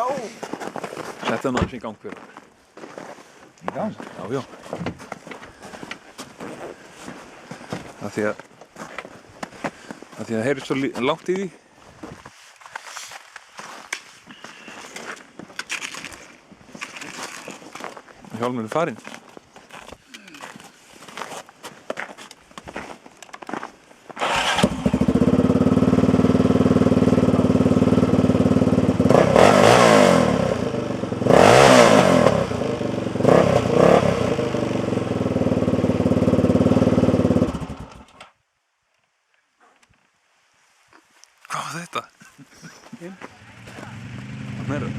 Já. Sett hann aðeins í gang fyrir. Í gang? Já, já. Það því að það heyrist svo lágt í því. Hjálmurinn er farinn. Hvað var þetta? Hvað er það?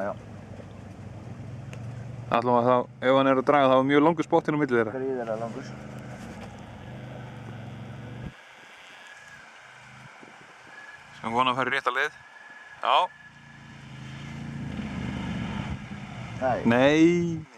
Já. Allavega þá, ef hann er að draga, þá er mjög langur spottinn á milli þeirra. Gríðarlega langur. Sem vona að fara í rétta leið. Já. Nei. Nei.